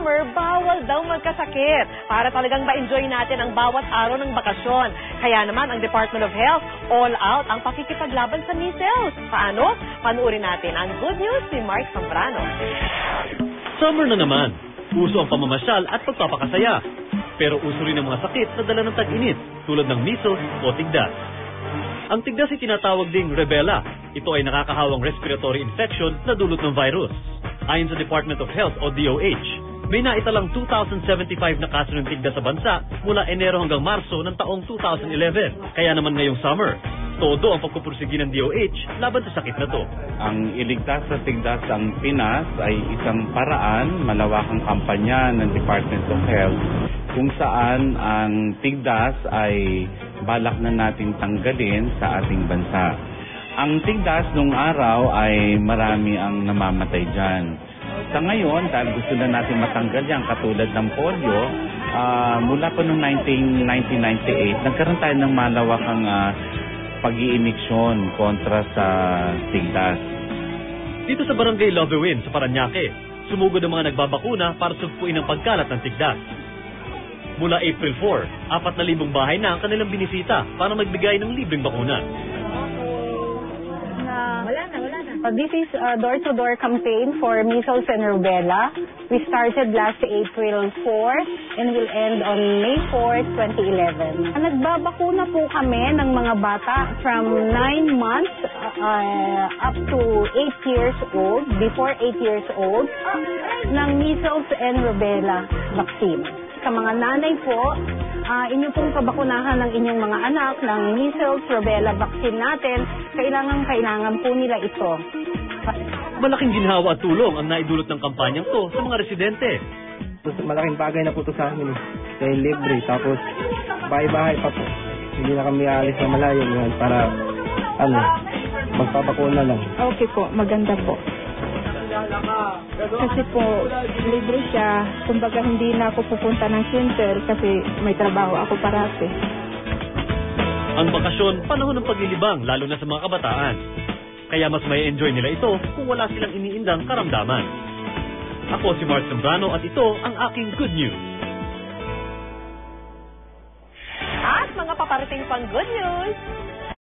summer, bawal daw magkasakit para talagang ma-enjoy natin ang bawat araw ng bakasyon. Kaya naman ang Department of Health all out ang pakikipaglaban sa measles. Paano? Panuorin natin ang good news ni Mark Zambrano. Summer na naman. Uso ang pamamasyal at pagpapakasaya. Pero uso rin ang mga sakit na dala ng tag-init tulad ng measles o tigdas. Ang tigdas ay tinatawag ding rubella. Ito ay nakakahawang respiratory infection na dulot ng virus. Ayon sa Department of Health o DOH, may naitalang 2,075 na kaso ng tigdas sa bansa mula Enero hanggang Marso ng taong 2011. Kaya naman ngayong summer, todo ang pagpupursigi ng DOH laban sa sakit na to. Ang iligtas sa tigdas ang Pinas ay isang paraan, malawakang kampanya ng Department of Health kung saan ang tigdas ay balak na nating tanggalin sa ating bansa. Ang tigdas nung araw ay marami ang namamatay dyan. Sa ngayon, dahil gusto na natin matanggal yan, katulad ng polio, mula pa noong 1998, nagkaroon tayo ng malawakang pag-iimiksyon kontra sa tigdas. Dito sa Barangay Lovewin sa Parañaque, sumugod ang mga nagbabakuna para sugpuin ang pagkalat ng tigdas. Mula April 4, 4,000 bahay na ang kanilang binisita para magbigay ng libreng bakuna. This is a door-to-door campaign for measles and rubella. We started last April 4 and will end on May 4, 2011. Nagbabakuna po kami ng mga bata from 9 months up to 8 years old, before 8 years old, ng measles and rubella vaccine. Sa mga nanay po, inyo pong pabakunahan ng inyong mga anak ng measles, rubella vaccine natin, kailangan po nila ito. Malaking ginhawa at tulong ang naidulot ng kampanyang to sa mga residente. Malaking bagay na po ito sa amin. Dahil libre, tapos bahay-bahay pa po. Hindi na kami aalis na malayo yan para magpapakuna lang. Okay po, maganda po. Kasi po, libre siya. Kumbaga hindi na ako pupunta ng center kasi may trabaho ako parati. Ang bakasyon, panahon ng paglilibang, lalo na sa mga kabataan. Kaya mas may enjoy nila ito kung wala silang iniindang karamdaman. Ako si Mark Zambrano at ito ang aking good news. At mga paparating pang good news,